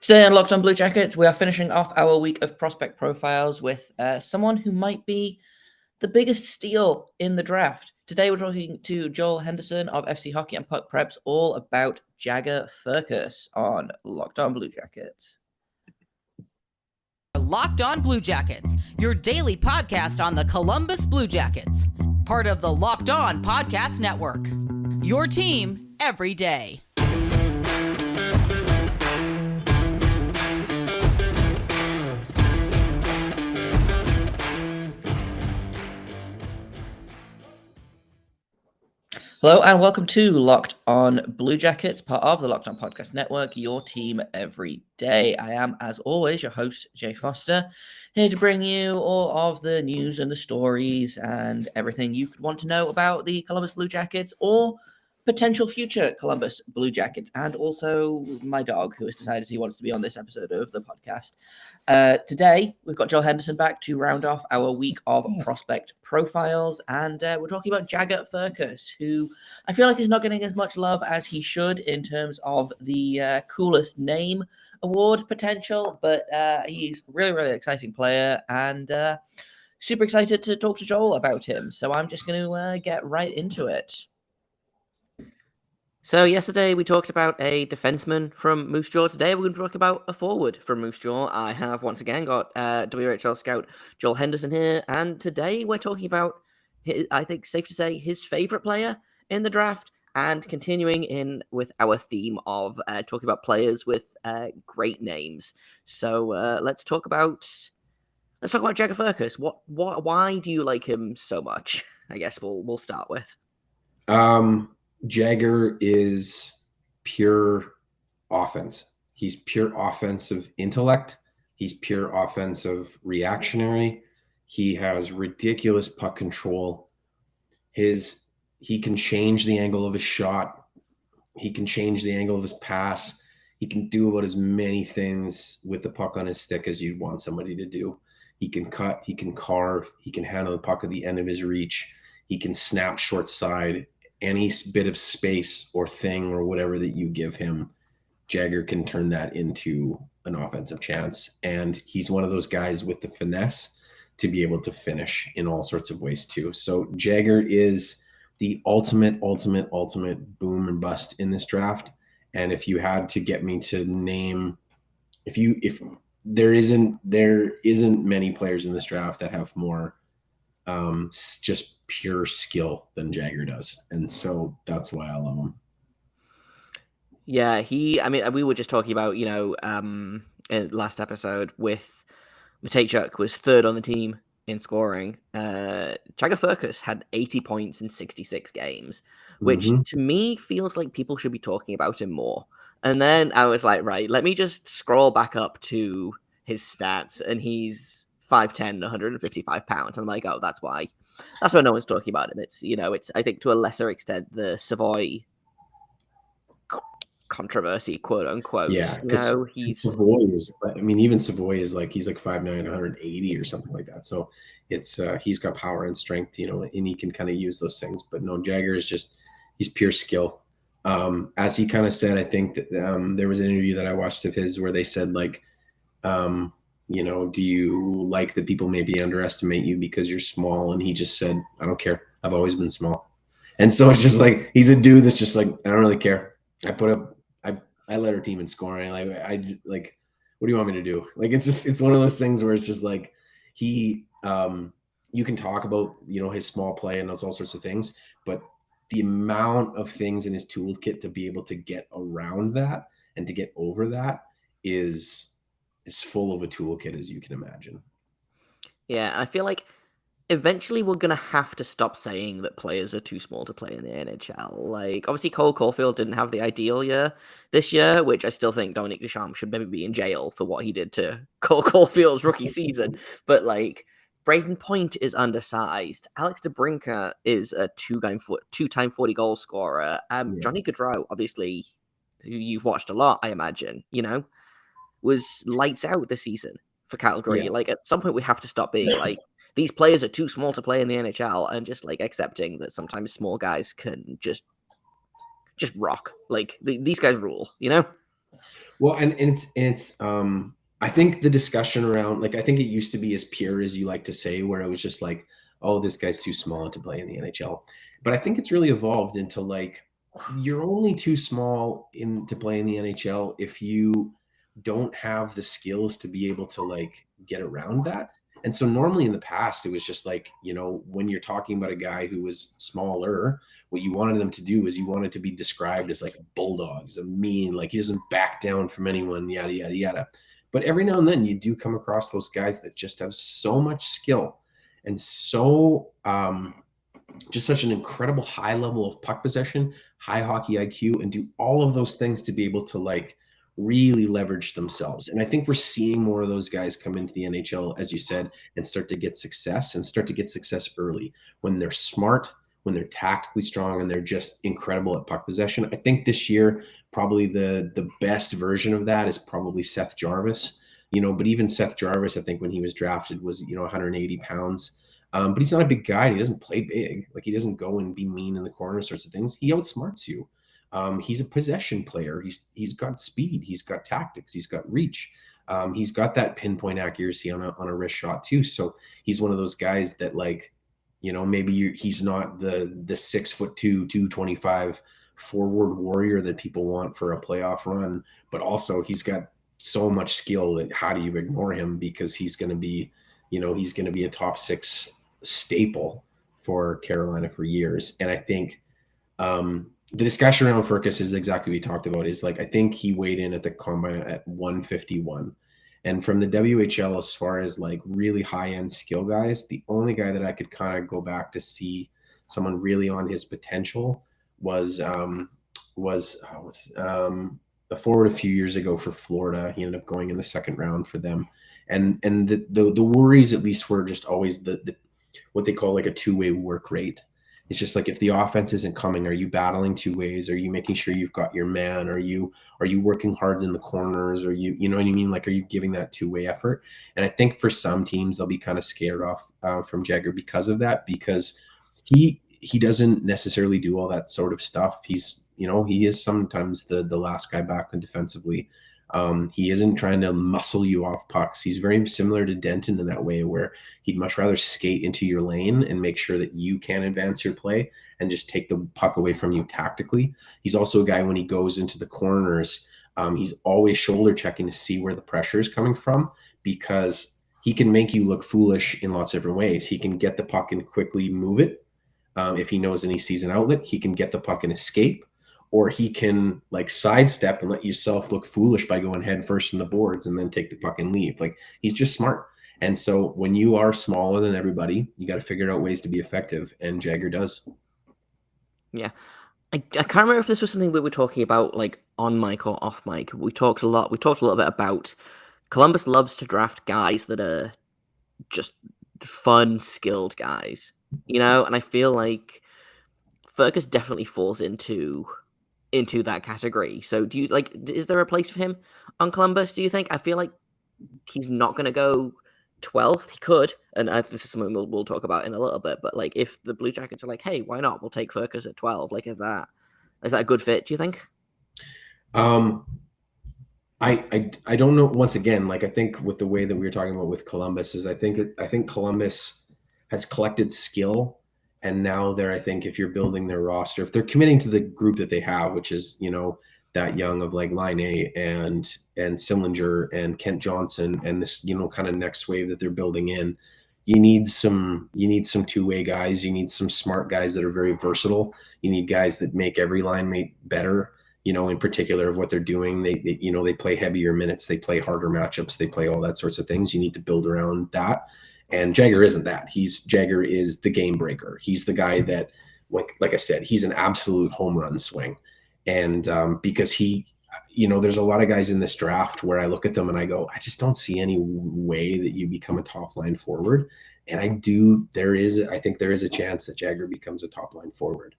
Today on Locked on Blue Jackets, we are finishing off our week of prospect profiles with someone who might be the biggest steal in the draft. Today we're talking to Joel Henderson of FC Hockey and Puck Preps all about Jagger Firkus on Locked on Blue Jackets. Locked on Blue Jackets, your daily podcast on the Columbus Blue Jackets. Part of the Locked On Podcast Network. Your team every day. Hello and welcome to Locked on Blue Jackets, part of the Locked on Podcast Network, your team every day. I am, as always, your host, Jay Foster, here to bring you all of the news and the stories and everything you could want to know about the Columbus Blue Jackets or potential future Columbus Blue Jackets, and also my dog, who has decided he wants to be on this episode of the podcast. Today, we've got Joel Henderson back to round off our week of prospect profiles, and we're talking about Jagger Firkus, who I feel like is not getting as much love as he should in terms of the coolest name award potential, but he's a really, really exciting player, and super excited to talk to Joel about him. So I'm just going to get right into it. So yesterday we talked about a defenseman from Moose Jaw. Today we're going to talk about a forward from Moose Jaw. I have once again got WHL scout Joel Henderson here, and today we're talking about, I think safe to say, his favorite player in the draft, and continuing in with our theme of talking about players with great names. So let's talk about Jagger Firkus. Why do you like him so much? I guess we'll start with. Jagger is pure offense. He's pure offensive intellect. He's pure offensive reactionary. He has ridiculous puck control. He can change the angle of his shot. He can change the angle of his pass. He can do about as many things with the puck on his stick as you'd want somebody to do. He can cut, he can carve, he can handle the puck at the end of his reach. He can snap short side. Any bit of space or thing or whatever that you give him, Jagger can turn that into an offensive chance. And he's one of those guys with the finesse to be able to finish in all sorts of ways too. So Jagger is the ultimate boom and bust in this draft. And if you had to get me to name, if there isn't many players in this draft that have more just pure skill than Jagger does, and so that's why I love him. Yeah, we were just talking about, in last episode with Matejchuk was third on the team in scoring. Jagger Firkus had 80 points in 66 games, which to me feels like people should be talking about him more. And then I was like, right, let me just scroll back up to his stats, and he's 5'10", 155 pounds. I'm like, oh, that's why no one's talking about him. It's I think to a lesser extent the Savoy controversy, quote unquote. Yeah, because Savoy is, even Savoy is he's like 5'9", 180 or something like that. So it's he's got power and strength, and he can kind of use those things. But no, Jagger is he's pure skill. As he kind of said, I think that there was an interview that I watched of his where they said do you like that people maybe underestimate you because you're small? And he just said, I don't care. I've always been small. And so it's just he's a dude that's just I don't really care. I led our team in scoring. What do you want me to do? It's one of those things where it's just he, you can talk about, his small play and those all sorts of things, but the amount of things in his toolkit to be able to get around that and to get over that is full of a toolkit, as you can imagine. Yeah, I feel like eventually we're going to have to stop saying that players are too small to play in the NHL. Obviously Cole Caulfield didn't have the ideal year this year, which I still think Dominique Ducharme should maybe be in jail for what he did to Cole Caulfield's rookie season. But Braden Point is undersized. Alex DeBrincat is a two-time 40-goal scorer. Johnny Gaudreau, obviously, who you've watched a lot, I imagine, was lights out this season for Calgary. Yeah. At some point we have to stop being these players are too small to play in the NHL, and just accepting that sometimes small guys can just rock. These guys rule, Well, and it's I think the discussion around, like, I think it used to be as pure as you like to say, where it was just like, oh, this guy's too small to play in the NHL. But I think it's really evolved into like, you're only too small in to play in the NHL if you don't have the skills to be able to like get around that. And so normally in the past, it was just like, when you're talking about a guy who was smaller, what you wanted them to do is you wanted to be described as like a bulldog, as a mean, like he doesn't back down from anyone, yada, yada, yada. But every now and then you do come across those guys that just have so much skill and so just such an incredible high level of puck possession, high hockey IQ, and do all of those things to be able to like really leverage themselves. And I think we're seeing more of those guys come into the NHL, as you said, and start to get success early when they're smart, when they're tactically strong, and they're just incredible at puck possession. I think this year, probably the best version of that is probably Seth Jarvis. But even Seth Jarvis, I think when he was drafted was 180 pounds. But he's not a big guy. He doesn't play big. Like, he doesn't go and be mean in the corner sorts of things. He outsmarts you. He's a possession player. He's got speed. He's got tactics. He's got reach. He's got that pinpoint accuracy on a wrist shot too. So he's one of those guys that, like, maybe he's not the 6'2", 225 forward warrior that people want for a playoff run, but also he's got so much skill that how do you ignore him, because he's going to be a top six staple for Carolina for years. And I think the discussion around Firkus is exactly what we talked about, is like, I think he weighed in at the combine at 151. And from the WHL, as far as like really high end skill guys, the only guy that I could kind of go back to see someone really on his potential was a forward a few years ago for Florida. He ended up going in the second round for them. And the worries, at least, were just always the what they call like a two-way work rate. It's just like, if the offense isn't coming, are you battling two ways? Are you making sure you've got your man? Are you working hard in the corners? Or you know what I mean? Like, are you giving that two-way effort? And I think for some teams, they'll be kind of scared off from Jagger because of that, because he doesn't necessarily do all that sort of stuff. He's, he is sometimes the last guy back on defensively. He isn't trying to muscle you off pucks. He's very similar to Denton in that way, where he'd much rather skate into your lane and make sure that you can advance your play and just take the puck away from you tactically. He's also a guy, when he goes into the corners, he's always shoulder checking to see where the pressure is coming from, because he can make you look foolish in lots of different ways. He can get the puck and quickly move it. If he knows and he sees an outlet, he can get the puck and escape. Or he can like sidestep and let yourself look foolish by going head first in the boards and then take the puck and leave. Like, he's just smart. And so when you are smaller than everybody, you got to figure out ways to be effective. And Jagger does. Yeah. I can't remember if this was something we were talking about, like, on mic or off mic. We talked a little bit about Columbus loves to draft guys that are just fun, skilled guys, and I feel like Firkus definitely falls into that category. So do you is there a place for him on Columbus, do you think? I feel like he's not going to go 12th. He could, and this is something we'll talk about in a little bit, but like, if the Blue Jackets are like, hey, why not, we'll take Firkus at 12, like, is that a good fit, do you think? I don't know. Once again, like, I think with the way that we were talking about with Columbus is I think Columbus has collected skill. And now I think if you're building their roster, if they're committing to the group that they have, which is, that young of like Line A and Sillinger and Kent Johnson and this, kind of next wave that they're building in, you need some two-way guys. You need some smart guys that are very versatile. You need guys that make every line mate better, in particular of what they're doing. They play heavier minutes, they play harder matchups, they play all that sorts of things. You need to build around that. And Jagger isn't that. Jagger is the game breaker. He's the guy that, like I said, he's an absolute home run swing. And because there's a lot of guys in this draft where I look at them and I go, I just don't see any way that you become a top line forward. And I think there is a chance that Jagger becomes a top line forward.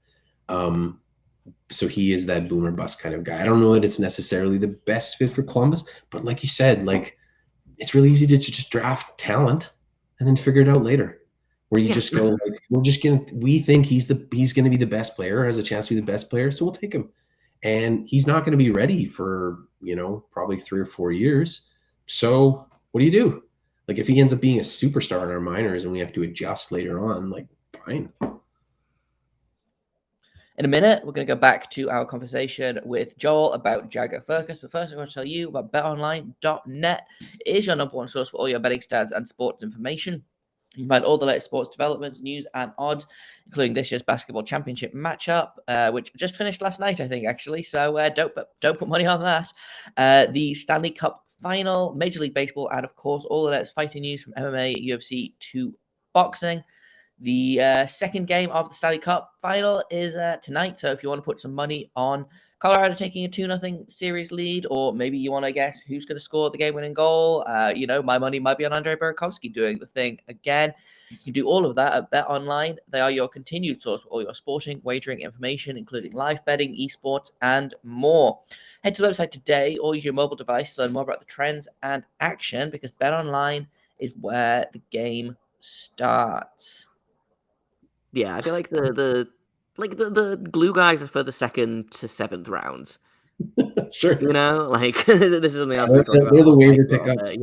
So he is that boomer bust kind of guy. I don't know that it's necessarily the best fit for Columbus, but like you said, like, it's really easy to just draft talent and then figure it out later, where you just go like, we think he's going to be the best player, has a chance to be the best player, so we'll take him. and he's not going to be ready for, probably 3 or 4 years. So what do? Like, if he ends up being a superstar in our minors and we have to adjust later on, like, fine. In a minute, we're going to go back to our conversation with Joel about Jagger Firkus. But first, I'm going to tell you about BetOnline.net. It is your number one source for all your betting stats and sports information. You can find all the latest sports developments, news, and odds, including this year's basketball championship matchup, which just finished last night, I think, actually. So don't put money on that. The Stanley Cup final, Major League Baseball, and of course, all the latest fighting news from MMA, UFC to boxing. The second game of the Stanley Cup final is tonight. So if you want to put some money on Colorado taking a 2-0 series lead, or maybe you want to guess who's going to score the game-winning goal, my money might be on Andrei Burakovsky doing the thing again. You can do all of that at BetOnline. They are your continued source for all your sporting wagering information, including live betting, esports, and more. Head to the website today or use your mobile device to learn more about the trends and action, because BetOnline is where the game starts. Yeah, I feel like the glue guys are for the 2nd to 7th rounds. Sure. This is something else we talked about. They're the waiver pickups.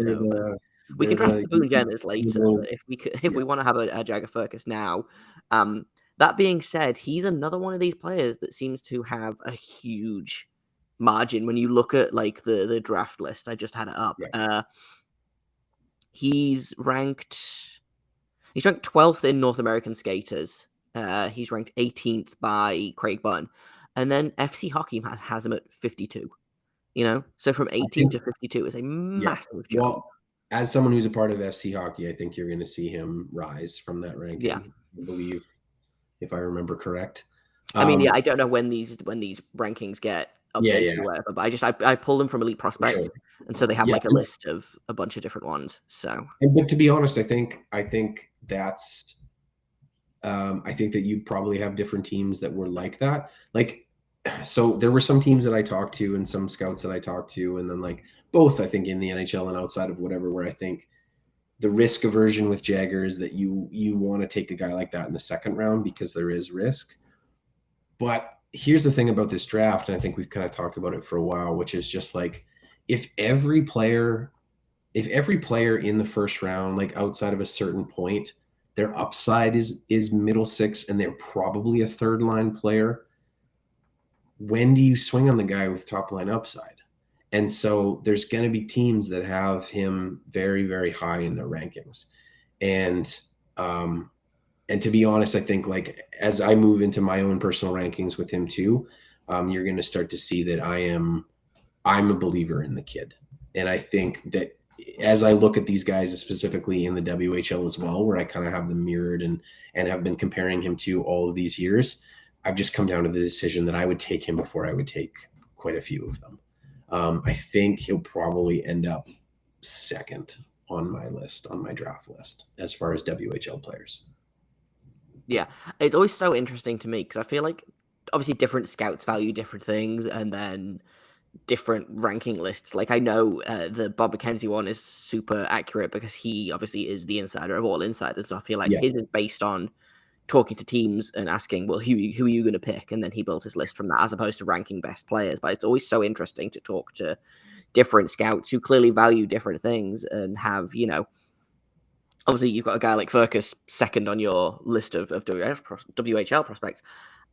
We can draft the Boone Jenners later, but if we want to have a Jagger Firkus now. That being said, he's another one of these players that seems to have a huge margin when you look at the draft list. I just had it up. Yeah. He's ranked 12th in North American skaters. He's ranked 18th by Craig Bunn, and then FC Hockey has him at 52. So from 18 to 52 is a massive jump. Well, as someone who's a part of FC Hockey, I think you're going to see him rise from that ranking. Yeah, I believe, if I remember correct. I mean, I don't know when these rankings get updated or whatever, but I pull them from Elite Prospects, and so they have a list of a bunch of different ones. So, but to be honest, I think that's. I think that you probably have different teams that were like that. So there were some teams that I talked to and some scouts that I talked to, and then both, I think, in the NHL and outside of whatever, where I think the risk aversion with Jagger is that you want to take a guy like that in the second round because there is risk. But here's the thing about this draft, and I think we've kind of talked about it for a while, which is just if every player in the first round, outside of a certain point, their upside is middle six and they're probably a third line player, when do you swing on the guy with top line upside? And so there's going to be teams that have him very, very high in their rankings. And to be honest, I think as I move into my own personal rankings with him too, you're going to start to see that I'm a believer in the kid. And I think that as I look at these guys specifically in the WHL as well, where I kind of have them mirrored and have been comparing him to all of these years, I've just come down to the decision that I would take him before I would take quite a few of them. I think he'll probably end up second on my list, on my draft list, as far as WHL players. Yeah, it's always so interesting to me because I feel like obviously different scouts value different things, and then different ranking lists. I know the Bob McKenzie one is super accurate because he obviously is the insider of all insiders. So I feel like his is based on talking to teams and asking, well, who are you going to pick? And then he built his list from that, as opposed to ranking best players. But it's always so interesting to talk to different scouts who clearly value different things and have, obviously you've got a guy like Firkus second on your list of WHL prospects.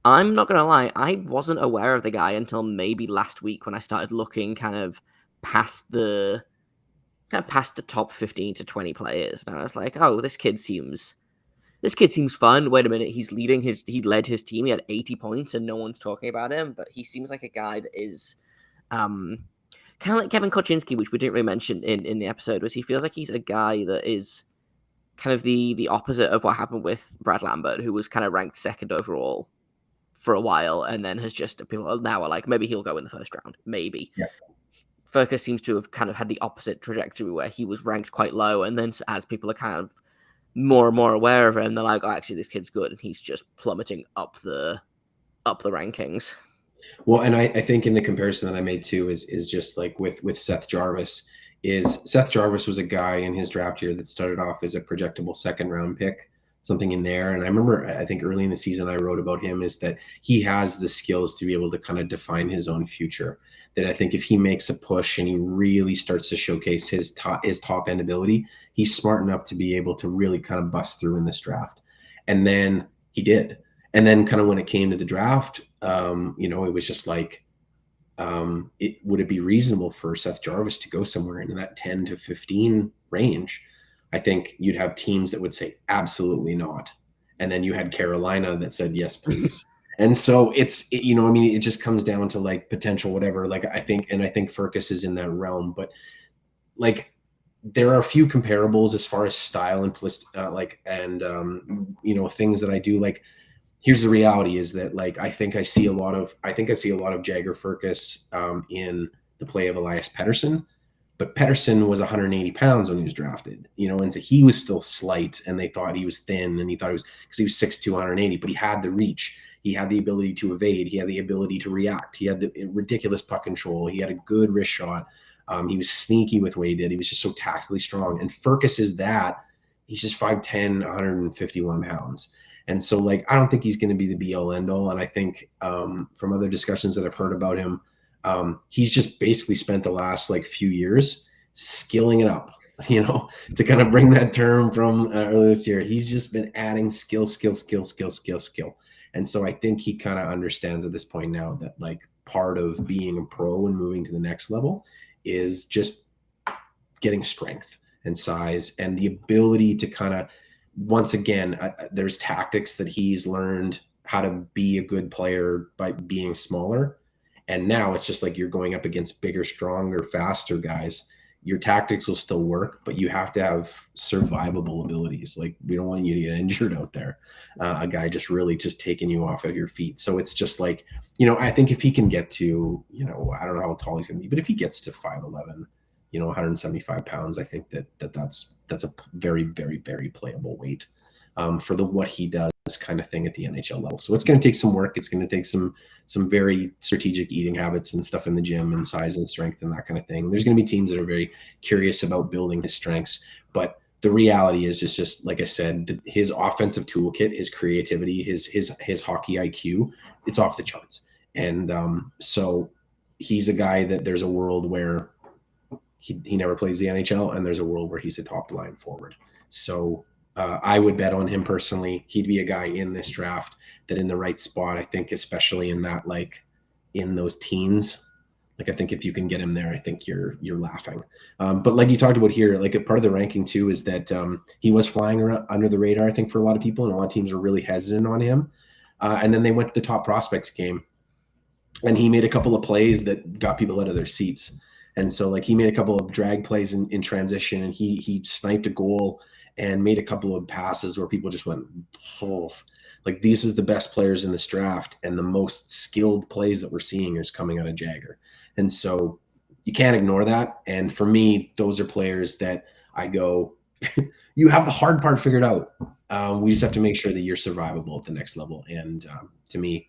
I'm not going to lie, I wasn't aware of the guy until maybe last week when I started looking kind of past the top 15 to 20 players. And I was like, oh, this kid seems fun. Wait a minute, he led his team. He had 80 points and no one's talking about him, but he seems like a guy that is kind of like Kevin Koczynski, which we didn't really mention in the episode, was he feels like he's a guy that is kind of the opposite of what happened with Brad Lambert, who was kind of ranked second overall for a while, and then has just, people now are like, maybe he'll go in the first round, maybe. Yeah. Firkus seems to have kind of had the opposite trajectory where he was ranked quite low, and then as people are kind of more and more aware of him, they're like, oh, actually, this kid's good, and he's just plummeting up the rankings. Well, and I think in the comparison that I made too is just with Seth Jarvis, Seth Jarvis was a guy in his draft year that started off as a projectable second round pick something in there. And I remember, I think early in the season, I wrote about him is that he has the skills to be able to kind of define his own future. That I think if he makes a push and he really starts to showcase his top end ability, he's smart enough to be able to really kind of bust through in this draft. And then he did. And then kind of when it came to the draft, it was just like, would it be reasonable for Seth Jarvis to go somewhere into that 10 to 15 range? I think you'd have teams that would say absolutely not. And then you had Carolina that said, yes, please. And so it just comes down to like potential, whatever. Like I think Firkus is in that realm, but like there are a few comparables as far as style and things that I do. Like, here's the reality is that like I think I see a lot of Jagger Firkus in the play of Elias Pettersson. But Pettersson was 180 pounds when he was drafted, and so he was still slight, and they thought he was thin, and he thought he was because he was 6'2", 180, but he had the reach, he had the ability to evade, he had the ability to react, he had the ridiculous puck control, he had a good wrist shot, he was sneaky with what he did, he was just so tactically strong. And Firkus is that, he's just 5'10", 151 pounds. And so, like, I don't think he's going to be the be-all, end-all, and I think from other discussions that I've heard about him, he's just basically spent the last like few years skilling it up, to kind of bring that term from earlier this year. He's just been adding skill. And so I think he kind of understands at this point now that like part of being a pro and moving to the next level is just getting strength and size and the ability to kind of, once again, there's tactics that he's learned how to be a good player by being smaller. And now it's just like you're going up against bigger, stronger, faster guys. Your tactics will still work, but you have to have survivable abilities. Like, we don't want you to get injured out there. A guy just really just taking you off of your feet. So it's just like, I think if he can get to, I don't know how tall he's going to be, but if he gets to 5'11", 175 pounds, I think that's a very, very, very playable weight for what he does kind of thing at the NHL level. So it's going to take some work. It's going to take some very strategic eating habits and stuff in the gym and size and strength and that kind of thing. There's going to be teams that are very curious about building his strengths, but the reality is just like I said, his offensive toolkit, his creativity, his hockey IQ, it's off the charts. And so he's a guy that there's a world where he never plays the NHL, and there's a world where he's a top line forward. So I would bet on him personally. He'd be a guy in this draft that in the right spot, I think, especially in that, like in those teens, like I think if you can get him there, I think you're laughing. But like you talked about here, like a part of the ranking too is that he was flying around under the radar, I think, for a lot of people, and a lot of teams were really hesitant on him. And then they went to the top prospects game, and he made a couple of plays that got people out of their seats. And so like he made a couple of drag plays in transition, and he sniped a goal and made a couple of passes where people just went, oh, like these is the best players in this draft, and the most skilled plays that we're seeing is coming out of Jagger. And so you can't ignore that. And for me, those are players that I go, you have the hard part figured out. We just have to make sure that you're survivable at the next level. And to me,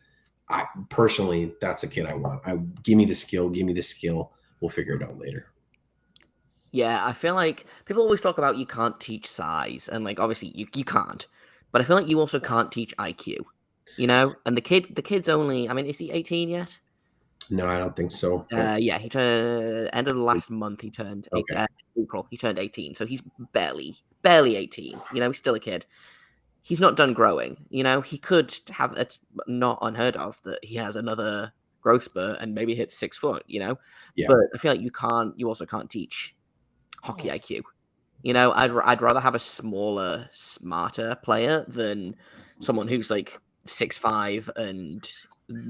I personally, that's a kid I want. Give me the skill. We'll figure it out later. Yeah, I feel like people always talk about you can't teach size, and like obviously you can't, but I feel like you also can't teach IQ, And the kid's only, I mean, is he 18 yet? No, I don't think so. Yeah, he turned end of the last month. He turned Okay. April. He turned 18, so he's barely 18. He's still a kid. He's not done growing. He could have, it's not unheard of that he has another growth spurt and maybe hits 6 foot. Yeah. But I feel like you also can't teach hockey IQ. I'd rather have a smaller, smarter player than someone who's like 6'5" and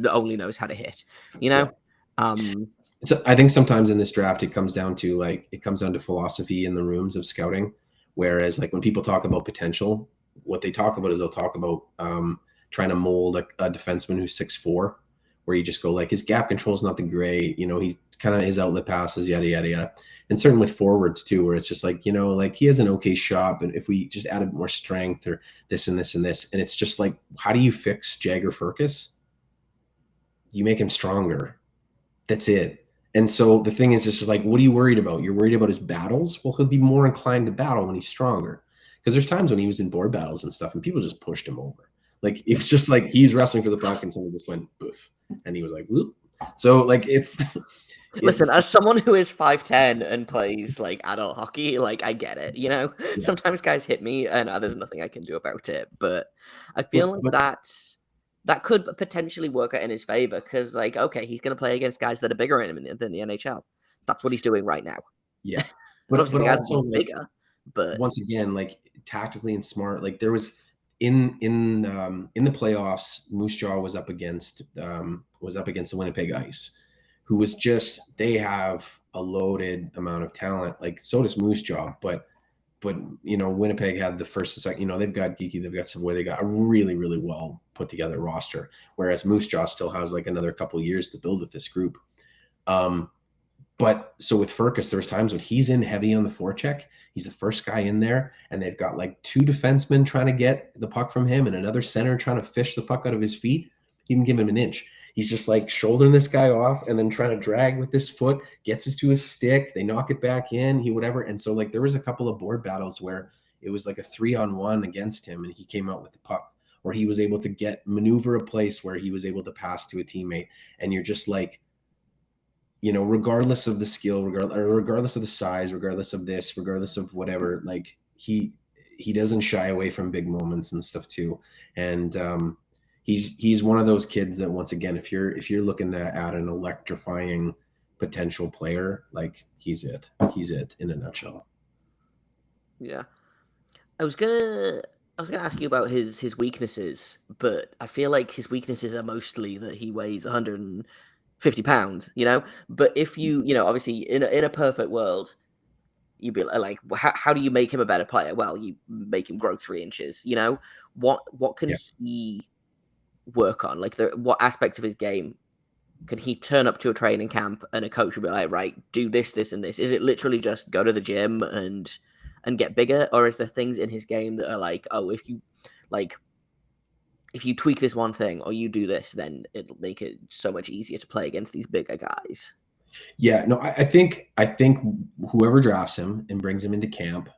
only knows how to hit. Yeah. So I think sometimes in this draft it comes down to philosophy in the rooms of scouting. Whereas like when people talk about potential, what they talk about is they'll talk about trying to mold a defenseman who's 6'4", where you just go like his gap control is not the great, he's kind of his outlet passes, yada, yada, yada. And certainly with forwards too, where it's just like, like he has an okay shot, but if we just added more strength or this and this and this, and it's just like, how do you fix Jagger Firkus? You make him stronger. That's it. And so the thing is, it's just like, what are you worried about? You're worried about his battles? Well, he'll be more inclined to battle when he's stronger. Because there's times when he was in board battles and stuff and people just pushed him over. Like, it was just like he's wrestling for the puck and somebody just went boof. And he was like, whoop. So, like, it's Listen, as someone who is 5'10" and plays like adult hockey, like I get it, you know? Yeah. Sometimes guys hit me and there's nothing I can do about it. But I feel like that could potentially work out in his favor because, like, okay, he's going to play against guys that are bigger than the NHL. That's what he's doing right now. Yeah. But But obviously, the guys also, are bigger. But once again, like, tactically and smart, like there was in the playoffs, Moose Jaw was up against the Winnipeg Ice, who was just, they have a loaded amount of talent. Like, so does Moose Jaw, but you know, Winnipeg had the first and second, you know, they've got Geeky, they've got Savoy, they got a really, really well put together roster. Whereas Moose Jaw still has like another couple of years to build with this group. But so with Firkus, there's times when he's in heavy on the forecheck. He's the first guy in there, and they've got like 2 defensemen trying to get the puck from him and another center trying to fish the puck out of his feet. He didn't give him an inch. He's just like shouldering this guy off and then trying to drag with this foot, gets us to his stick. They knock it back in, whatever. And so, like, there was a couple of board battles where it was like a 3-on-1 against him and he came out with the puck, or he was able to maneuver a place where he was able to pass to a teammate. And you're just like, you know, regardless of the skill, regardless of the size, regardless of this, regardless of whatever, like he doesn't shy away from big moments and stuff too. And he's one of those kids that, once again, if you're looking to add an electrifying potential player, like he's it in a nutshell. yeah, I was gonna ask you about his weaknesses, but I feel like his weaknesses are mostly that he weighs 150 pounds, you know? But if you know, obviously in a perfect world, you'd be like, how do you make him a better player? Well, you make him grow 3 inches, you know? What can he work on? Like, what aspect of his game can he turn up to a training camp and a coach will be like, right, do this, this, and this? Is it literally just go to the gym and get bigger? Or is there things in his game that are like, oh, if you tweak this one thing or you do this, then it'll make it so much easier to play against these bigger guys? Yeah, no, I think whoever drafts him and brings him into camp,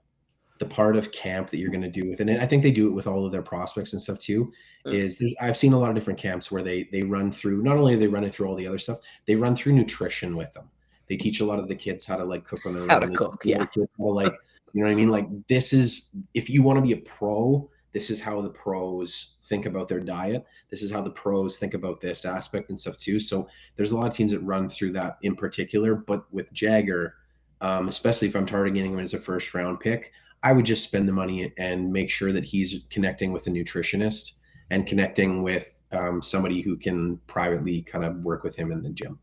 the part of camp that you're going to do with it, and I think they do it with all of their prospects and stuff too, is I've seen a lot of different camps where they run through, not only are they running through all the other stuff, they run through nutrition with them. They teach a lot of the kids how to like cook on their own. How to cook, yeah. Like, you know what I mean? Like, this is, if you want to be a pro, this is how the pros think about their diet. This is how the pros think about this aspect and stuff too. So there's a lot of teams that run through that in particular. But with Jagger, especially if I'm targeting him as a first round pick, I would just spend the money and make sure that he's connecting with a nutritionist and connecting with somebody who can privately kind of work with him in the gym.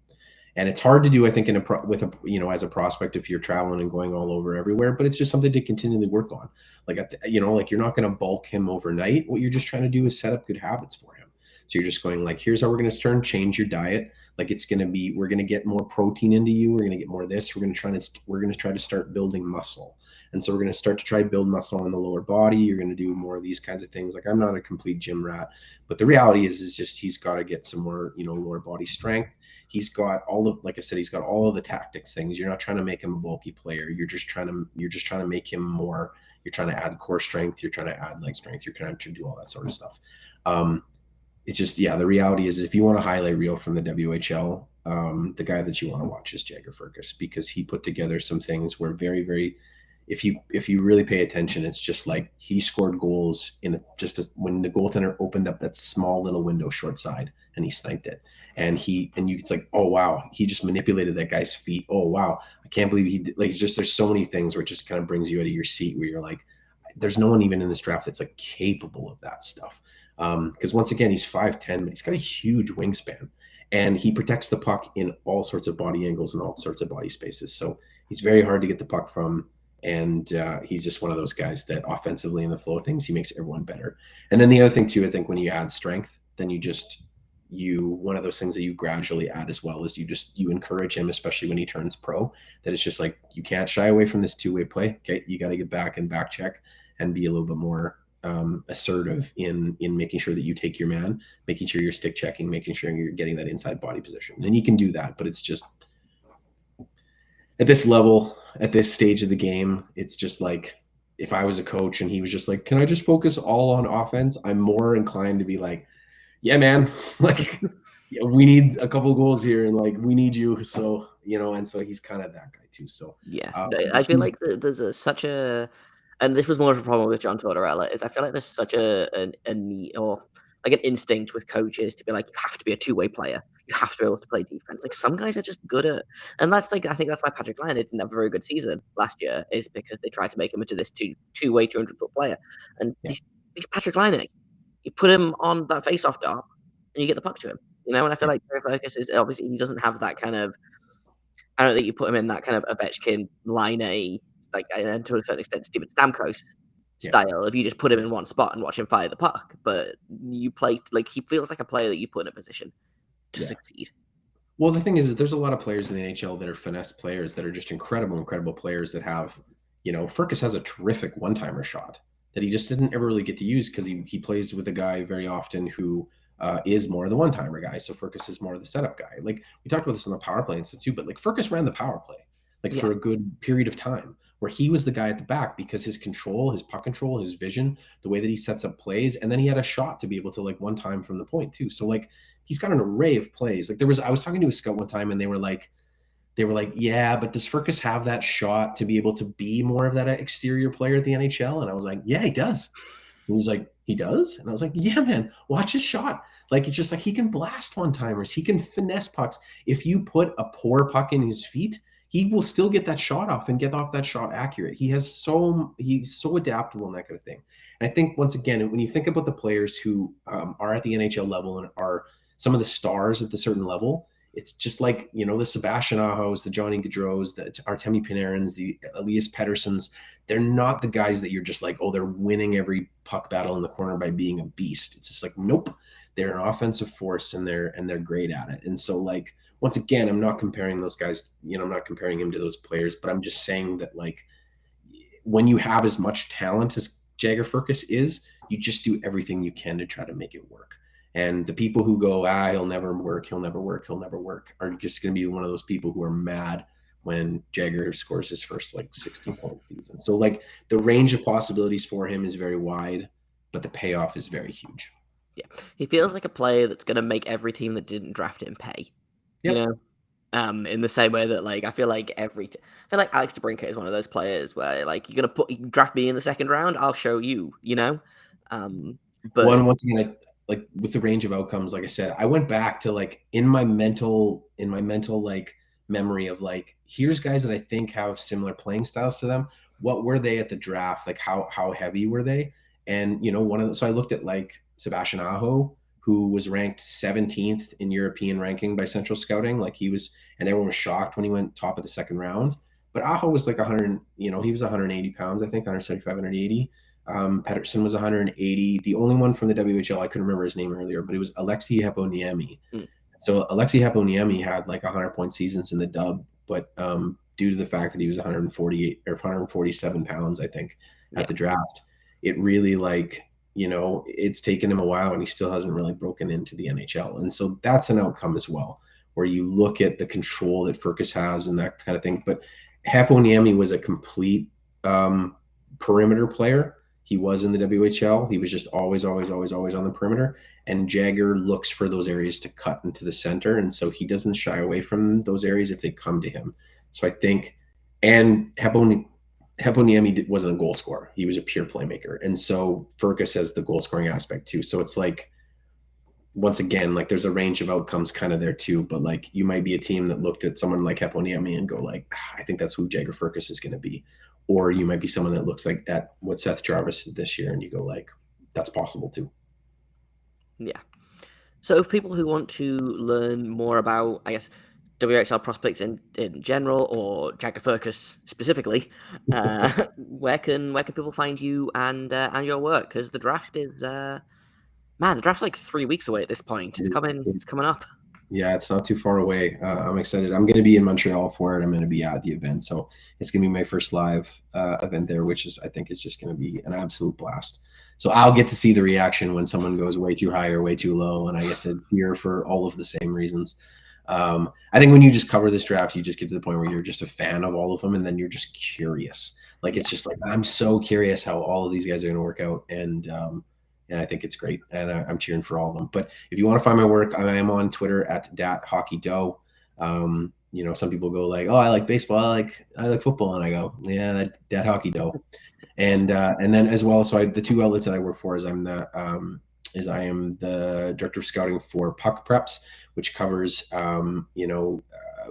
And it's hard to do, I think, as a prospect, if you're traveling and going all over everywhere, but it's just something to continually work on. Like, like, you're not going to bulk him overnight. What you're just trying to do is set up good habits for him. So you're just going like, here's how we're going to change your diet. Like, it's going to be, we're going to get more protein into you. We're going to get more of this. We're going to try to start building muscle. And so we're going to start to try to build muscle in the lower body. You're going to do more of these kinds of things. Like, I'm not a complete gym rat, but the reality is just, he's got to get some more, lower body strength. He's got like I said, he's got all of the tactics things. You're not trying to make him a bulky player. You're just trying to make him more, you're trying to add core strength. You're trying to add leg strength. You're trying to do all that sort of stuff. It's just, the reality is, if you want a highlight reel from the WHL, the guy that you want to watch is Jagger Firkus, because he put together some things where very, very, if you really pay attention, it's just like he scored goals when the goaltender opened up that small little window short side and he sniped it. It's like, oh wow, he just manipulated that guy's feet. Oh wow, I can't believe he did. Like, there's so many things where it just kind of brings you out of your seat, where you're like, there's no one even in this draft that's like capable of that stuff. Because once again, he's 5'10", but he's got a huge wingspan, and he protects the puck in all sorts of body angles and all sorts of body spaces. So he's very hard to get the puck from. And he's just one of those guys that offensively in the flow of things, he makes everyone better. And then the other thing too, I think when you add strength, then one of those things that you gradually add as well is you encourage him, especially when he turns pro, that it's just like, you can't shy away from this two-way play. Okay, you got to get back and back check and be a little bit more assertive in making sure that you take your man, making sure you're stick checking, making sure you're getting that inside body position. And you can do that, but it's just, at this level, at this stage of the game, it's just like, if I was a coach and he was just like, can I just focus all on offense? I'm more inclined to be like, yeah, man, like we need a couple goals here and like we need you. So, and so he's kind of that guy too. So Yeah, I feel like there's such a, and this was more of a problem with John Tortorella, is I feel like there's such a need, or like an instinct with coaches to be like, you have to be a two-way player. You have to be able to play defense. Like some guys are just good at, and that's like, I think that's why Patrick Laine didn't have a very good season last year, is because they tried to make him into this two-way 200-foot player. And he's Patrick Laine. You put him on that face-off dot and you get the puck to him. And I feel like Jagger Firkus is obviously, he doesn't have that kind of, I don't think you put him in that kind of Ovechkin line A, like, and to a certain extent, Steven Stamkos style. If you just put him in one spot and watch him fire the puck, but you play like he feels like a player that you put in a position to succeed. Well, the thing is there's a lot of players in the NHL that are finesse players that are just incredible players that have, Firkus has a terrific one-timer shot that he just didn't ever really get to use because he plays with a guy very often who is more the one-timer guy. So Firkus is more the setup guy. Like we talked about this on the power play and stuff too, but like Firkus ran the power play for a good period of time where he was the guy at the back because his control, his puck control, his vision, the way that he sets up plays, and then he had a shot to be able to like one time from the point too. So like he's got an array of plays. Like I was talking to a scout one time and they were like, yeah, but does Firkus have that shot to be able to be more of that exterior player at the NHL? And I was like, yeah, he does. And he was like, he does? And I was like, yeah, man, watch his shot. Like, it's just like he can blast one-timers. He can finesse pucks. If you put a poor puck in his feet, he will still get that shot off and get off that shot accurate. He's so adaptable and that kind of thing. And I think, once again, when you think about the players who are at the NHL level and are some of the stars at the certain level, it's just like, the Sebastian Ahos, the Johnny Gaudreaus, the Artemi Panarin's, the Elias Petterssons. They're not the guys that you're just like, oh, they're winning every puck battle in the corner by being a beast. It's just like, nope, they're an offensive force and they're great at it. And so, like, once again, I'm not comparing those guys, I'm not comparing him to those players, but I'm just saying that, like, when you have as much talent as Jagger Firkus is, you just do everything you can to try to make it work. And the people who go, he'll never work, are just going to be one of those people who are mad when Jagger scores his first, 16-point season. So, like, the range of possibilities for him is very wide, but the payoff is very huge. Yeah. He feels like a player that's going to make every team that didn't draft him pay. Yep. In the same way that, like, I feel like Alex DeBrincat is one of those players where, like, you draft me in the second round, I'll show you, But once again, like with the range of outcomes, like I said, I went back to like in my mental like memory of like, here's guys that I think have similar playing styles to them. What were they at the draft? Like how heavy were they? And so I looked at like Sebastian Aho, who was ranked 17th in European ranking by Central Scouting. Like and everyone was shocked when he went top of the second round. But Aho was like 100, he was 180 pounds, I think, 175, 180. Pettersson was 180. The only one from the WHL, I couldn't remember his name earlier, but it was Alexei Heponiemi. So Alexei Heponiemi had like 100-point seasons in the dub, but due to the fact that he was 148 or 147 pounds, I think, at the draft, it really it's taken him a while and he still hasn't really broken into the NHL. And so that's an outcome as well, where you look at the control that Firkus has and that kind of thing. But Heponiemi was a complete perimeter player. He was in the WHL. He was just always on the perimeter. And Jagger looks for those areas to cut into the center. And so he doesn't shy away from those areas if they come to him. So I think, and Heponiemi wasn't a goal scorer. He was a pure playmaker. And so Firkus has the goal scoring aspect too. So it's like, once again, like there's a range of outcomes kind of there too. But like you might be a team that looked at someone like Heponiemi and go like, I think that's who Jagger Firkus is going to be. Or you might be someone that looks like at what Seth Jarvis did this year and you go like, that's possible too. Yeah. So if people who want to learn more about, I guess, WHL prospects in general or Jagger Firkus specifically, where can people find you and your work? Because the draft is, the draft's like 3 weeks away at this point. It's coming up. Yeah, it's not too far away. I'm excited. I'm going to be in Montreal for it. I'm going to be at the event. So it's going to be my first live event there, which I think is just going to be an absolute blast. So I'll get to see the reaction when someone goes way too high or way too low, and I get to hear for all of the same reasons. I think when you just cover this draft, you just get to the point where you're just a fan of all of them, and then you're just curious. Like, it's just like, I'm so curious how all of these guys are going to work out. And I think it's great. And I'm cheering for all of them. But if you want to find my work, I am on Twitter at DatHockeyDoe. Some people go like, oh, I like baseball. I like football. And I go, yeah, that hockey dough. And then as well, so the two outlets that I work for is I am the director of scouting for Puck Preps, which covers,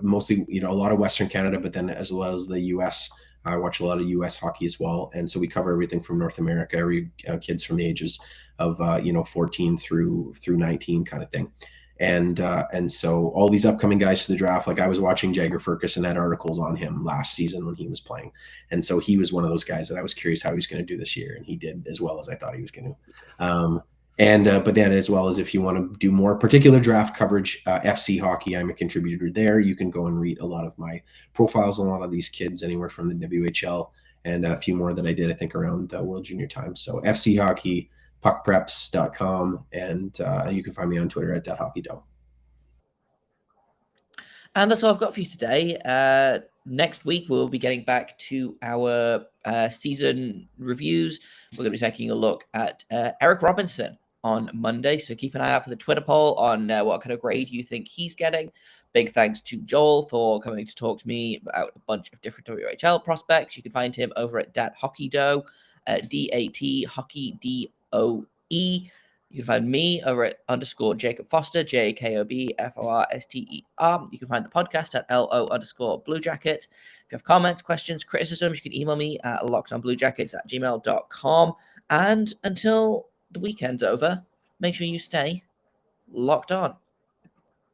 mostly, a lot of Western Canada, but then as well as the U.S. I watch a lot of U.S. hockey as well. And so we cover everything from North America, every kids from the ages of, 14 through 19 kind of thing. And so all these upcoming guys for the draft, like I was watching Jagger Firkus and had articles on him last season when he was playing. And so he was one of those guys that I was curious how he was going to do this year. And he did as well as I thought he was going to. But then as well as if you want to do more particular draft coverage, FC Hockey, I'm a contributor there. You can go and read a lot of my profiles on a lot of these kids, anywhere from the WHL and a few more that I did, I think, around the World Junior time. So FC Hockey, puckpreps.com, and you can find me on Twitter at DatHockeyDoe. And that's all I've got for you today. Next week, we'll be getting back to our season reviews. We're going to be taking a look at Eric Robinson on Monday. So keep an eye out for the Twitter poll on what kind of grade you think he's getting. Big thanks to Joel for coming to talk to me about a bunch of different WHL prospects. You can find him over at DatHockeyDoe, DAT Hockey DOE. You can find me over at _ Jacob Foster, JAKOBFORSTER. You can find the podcast at LO_Blue Jacket. If you have comments, questions, criticisms, you can email me at locksedonbluejackets@gmail.com. And until the weekend's over, make sure you stay locked on.